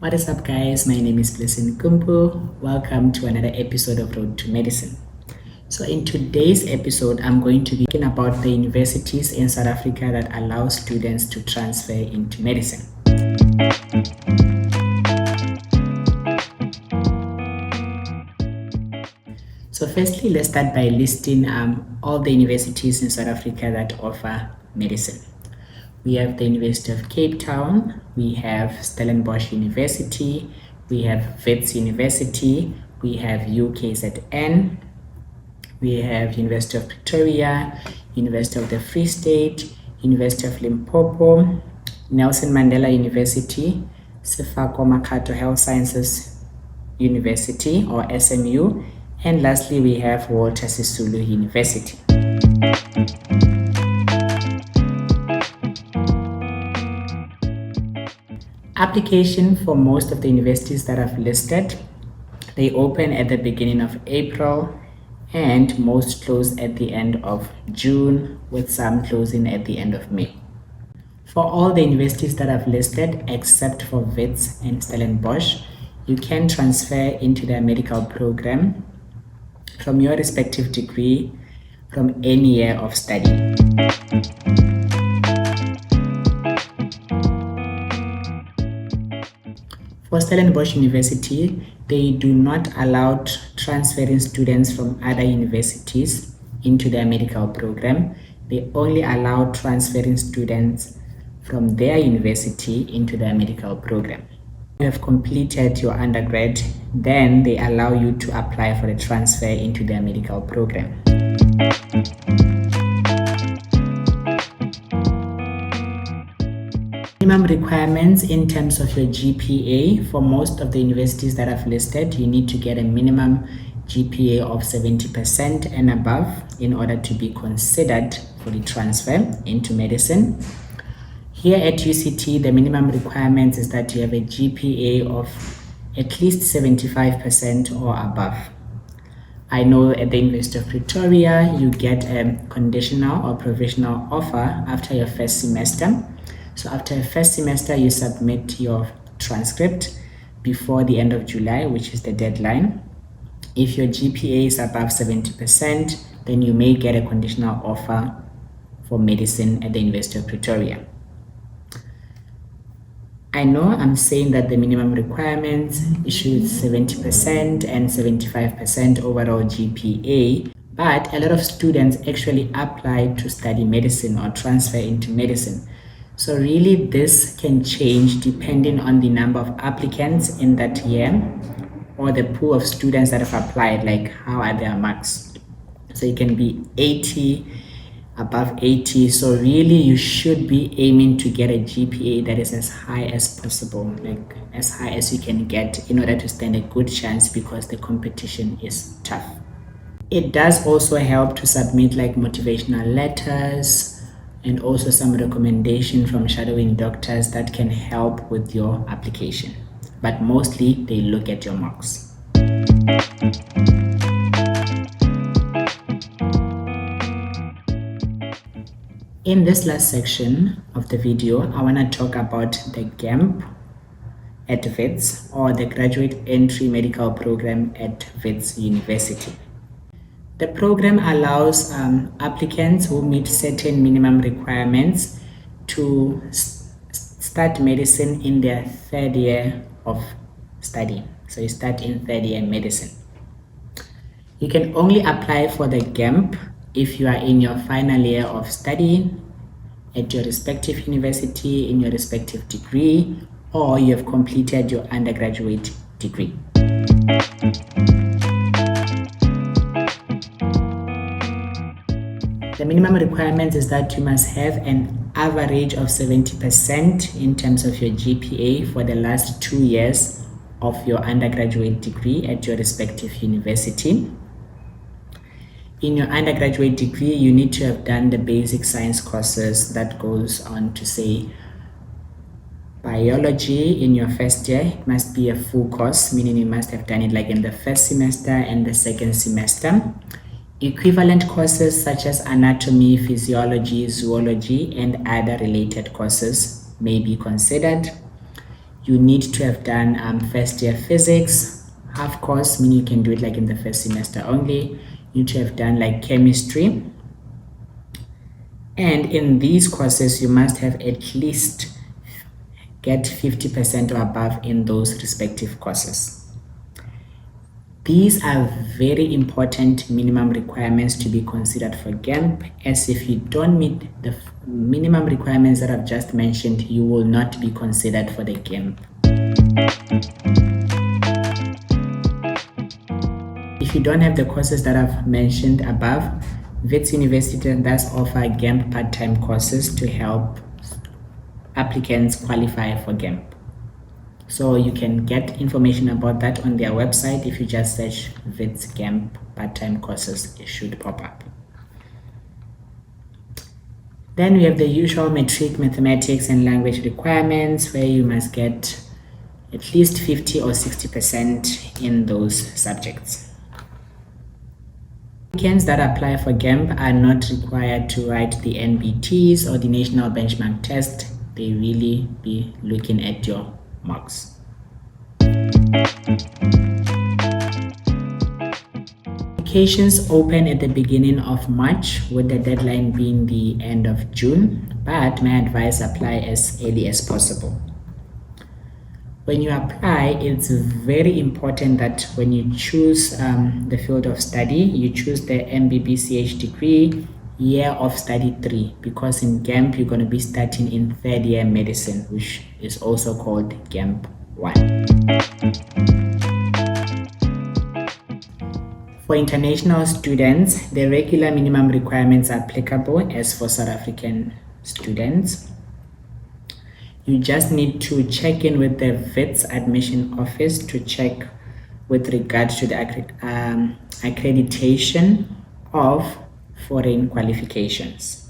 What is up, guys? My name is Blessing Kumpu. Welcome to another episode of Road to Medicine. So in today's episode, I'm going to be talking about the universities in South Africa that allow students to transfer into medicine. So firstly, let's start by listing all the universities in South Africa that offer medicine. We have the University of Cape Town, we have Stellenbosch University, we have Wits University, we have UKZN, we have University of Pretoria, University of the Free State, University of Limpopo, Nelson Mandela University, Sefako Makato Health Sciences University or SMU, and lastly we have Walter Sisulu University. Application for most of the universities that I've listed, they open at the beginning of April and most close at the end of June, with some closing at the end of May. For all the universities that I've listed, except for Wits and Stellenbosch, you can transfer into their medical program from your respective degree from any year of study. For Stellenbosch University, they do not allow transferring students from other universities into their medical program. They only allow transferring students from their university into their medical program. If you have completed your undergrad, then they allow you to apply for a transfer into their medical program. Minimum requirements in terms of your GPA, for most of the universities that I've listed, you need to get a minimum GPA of 70% and above in order to be considered for the transfer into medicine. Here at UCT, the minimum requirement is that you have a GPA of at least 75% or above. I know at the University of Pretoria, you get a conditional or provisional offer after your first semester. So after a first semester, you submit your transcript before the end of July, which is the deadline. If your GPA is above 70%, then you may get a conditional offer for medicine at the University of Pretoria. I know I'm saying that the minimum requirements issue 70% and 75% overall GPA, but a lot of students actually apply to study medicine or transfer into medicine. So really this can change depending on the number of applicants in that year or the pool of students that have applied, like how are their marks. So it can be 80, above 80. So really you should be aiming to get a GPA that is as high as possible, like as high as you can get in order to stand a good chance, because the competition is tough. It does also help to submit like motivational letters and also some recommendation from shadowing doctors that can help with your application. But mostly they look at your marks. In this last section of the video, I want to talk about the GEMP at Wits, or the Graduate Entry Medical Program at Wits University. The program allows applicants who meet certain minimum requirements to start medicine in their third year of study. So you start in third year medicine. You can only apply for the GEMP if you are in your final year of study at your respective university in your respective degree, or you have completed your undergraduate degree. The minimum requirements is that you must have an average of 70% in terms of your GPA for the last 2 years of your undergraduate degree at your respective university. In your undergraduate degree, you need to have done the basic science courses. That goes on to say biology in your first year. It must be a full course, meaning you must have done it like in the first semester and the second semester. Equivalent courses such as anatomy, physiology, zoology, and other related courses may be considered. You need to have done first year physics, half course, meaning you can do it like in the first semester only. You need to have done like chemistry. And in these courses, you must have at least get 50% or above in those respective courses. These are very important minimum requirements to be considered for GEMP, as if you don't meet the minimum requirements that I've just mentioned, you will not be considered for the GEMP. If you don't have the courses that I've mentioned above, Wits University does offer GEMP part-time courses to help applicants qualify for GEMP. So you can get information about that on their website. If you just search Wits GEMP part-time courses, it should pop up. Then we have the usual matric mathematics and language requirements, where you must get at least 50 or 60% in those subjects. Applicants that apply for GEMP are not required to write the NBTs or the National Benchmark Test. They really be looking at your marks. Applications open at the beginning of March, with the deadline being the end of June, but my advice, apply as early as possible. When you apply, it's very important that when you choose the field of study, you choose the MBBCH degree, year of study 3, because in GEMP you're going to be starting in third year medicine, which is also called GEMP 1. For international students, the regular minimum requirements are applicable as for South African students. You just need to check in with the Wits admission office to check with regard to the accreditation of foreign qualifications.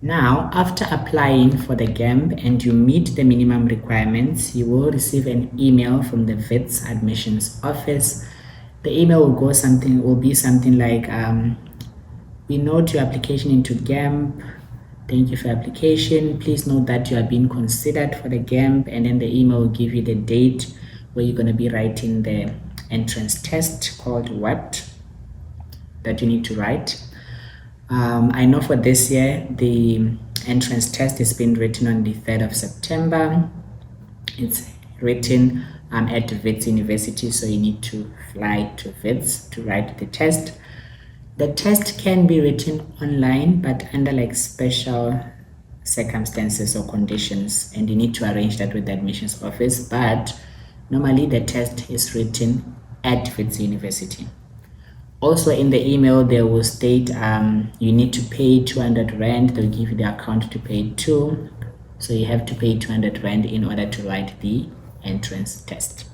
Now, after applying for the GEMP and you meet the minimum requirements, you will receive an email from the Wits admissions office. The email will be something like, we note your application into GEMP. Thank you for your application. Please note that you are being considered for the GEMP, and then the email will give you the date where you're going to be writing the entrance test called WEPT that you need to write. I know for this year, the entrance test is being written on the 3rd of September. It's written at Wits University, so you need to fly to Wits to write the test. The test can be written online, but under like special circumstances or conditions, and you need to arrange that with the admissions office. But normally the test is written at Wits University. Also in the email, they will state you need to pay 200 Rand. They'll give you the account to pay to. So you have to pay 200 Rand in order to write the entrance test.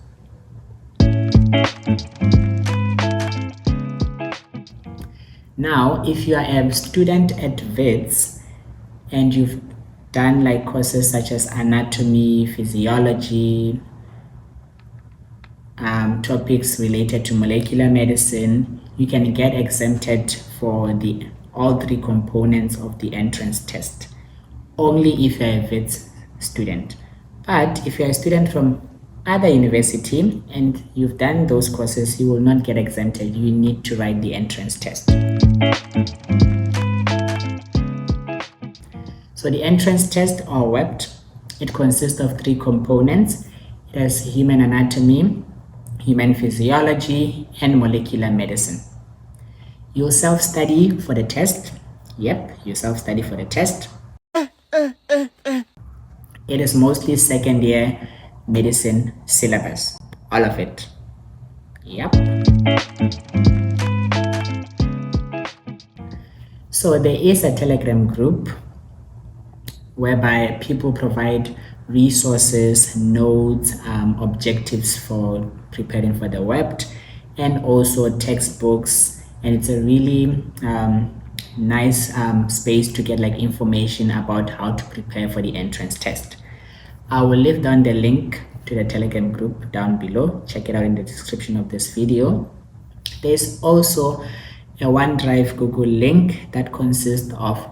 Now, if you are a student at Wits and you've done like courses such as anatomy, physiology, topics related to molecular medicine, you can get exempted for all 3 components of the entrance test, only if you're a Wits student. But if you're a student from other university and you've done those courses, you will not get exempted. You need to write the entrance test. So the entrance test, or WEPT, it consists of 3 components. It has human anatomy, human physiology, and molecular medicine. You'll self-study for the test. Yep, you self-study for the test. It is mostly second year medicine syllabus, all of it. Yep. So there is a Telegram group whereby people provide resources, notes, objectives for preparing for the WEPT, and also textbooks. And it's a really nice space to get like information about how to prepare for the entrance test. I will leave down the link to the Telegram group down below. Check it out in the description of this video. There's also a OneDrive Google link that consists of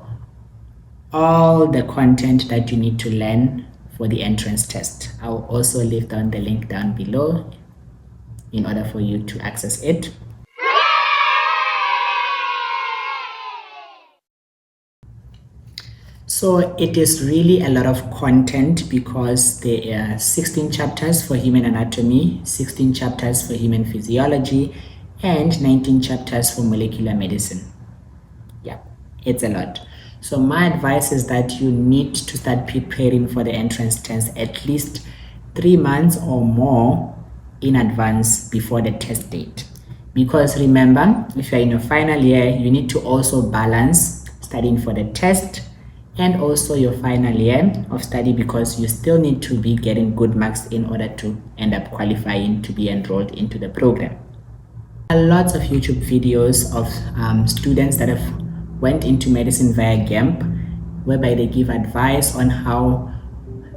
all the content that you need to learn for the entrance test. I'll also leave down the link down below in order for you to access it. So it is really a lot of content because there are 16 chapters for human anatomy, 16 chapters for human physiology, and 19 chapters for molecular medicine. Yeah, it's a lot. So my advice is that you need to start preparing for the entrance test at least 3 months or more in advance before the test date. Because remember, if you're in your final year, you need to also balance studying for the test and also your final year of study, because you still need to be getting good marks in order to end up qualifying to be enrolled into the program. There are lots of YouTube videos of students that have went into medicine via GEMP, whereby they give advice on how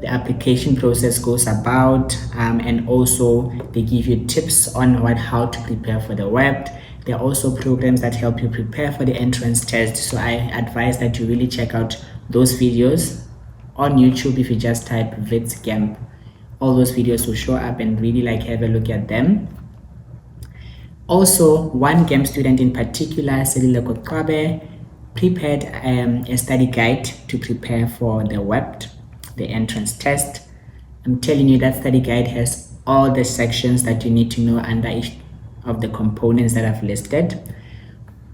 the application process goes about, and also they give you tips on how to prepare for the web. There are also programs that help you prepare for the entrance test, so I advise that you really check out those videos on YouTube. If you just type Wits GEMP, all those videos will show up, and really have a look at them. Also, one GEMP student in particular, Selile Kokabe, prepared a study guide to prepare for the WEPT, the entrance test. I'm telling you, that study guide has all the sections that you need to know under each of the components that I've listed.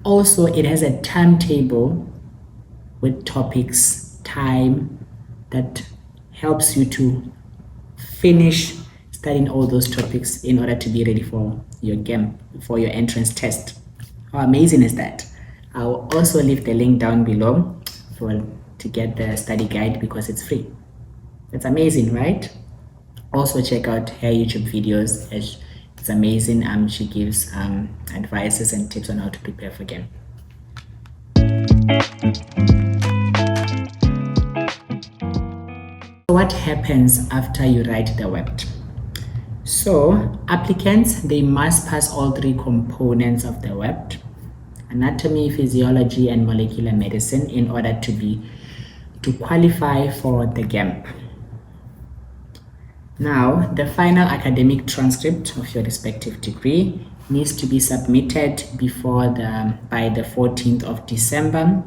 Also, it has a timetable with topics, time, that helps you to finish studying all those topics in order to be ready for your GEMP, for your entrance test. How amazing is that? I'll also leave the link down below to get the study guide, because it's free. It's amazing, right? Also check out her YouTube videos. It's amazing. She gives advices and tips on how to prepare for GEMP. What happens after you write the WEPT? So applicants, they must pass all 3 components of the WEPT: anatomy, physiology, and molecular medicine, in order to qualify for the GEMP. Now, the final academic transcript of your respective degree needs to be submitted by the 14th of December,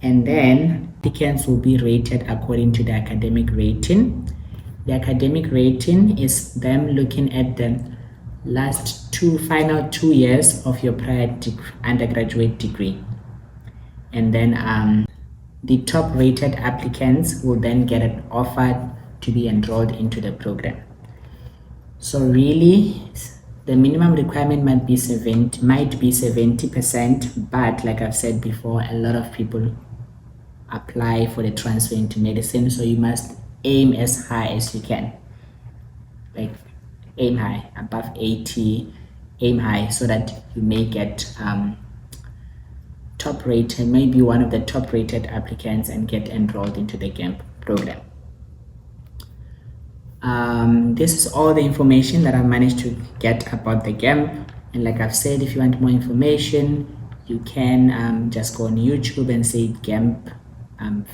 and then applicants will be rated according to the academic rating. The academic rating is them looking at the final 2 years of your prior undergraduate degree, and then the top rated applicants will then get an offer to be enrolled into the program. So really, the minimum requirement might be 70%, but like I've said before, a lot of people apply for the transfer into medicine, so you must aim as high as you can. Aim high, above 80, aim high, so that you may get top rated, maybe one of the top rated applicants, and get enrolled into the GEMP program. This is all the information that I managed to get about the GEMP, and like I've said, if you want more information, you can just go on YouTube and say GEMP,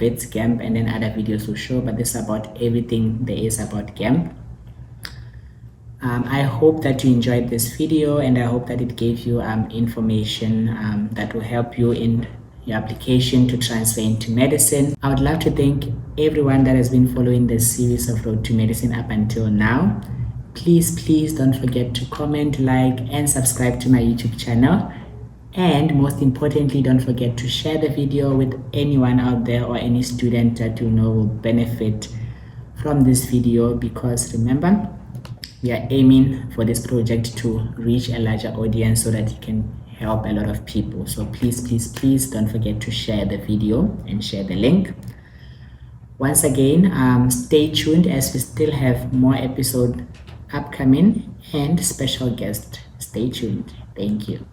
Wits GEMP, and then other videos will show, but this is about everything there is about GEMP. I hope that you enjoyed this video, and I hope that it gave you information that will help you in your application to transfer into medicine. I would love to thank everyone that has been following this series of Road to Medicine up until now. Please don't forget to comment, like, and subscribe to my YouTube channel. And most importantly, don't forget to share the video with anyone out there or any student that you know will benefit from this video, because remember, we are aiming for this project to reach a larger audience so that it can help a lot of people. So please don't forget to share the video and share the link. Once again, stay tuned, as we still have more episodes upcoming and special guests. Stay tuned. Thank you.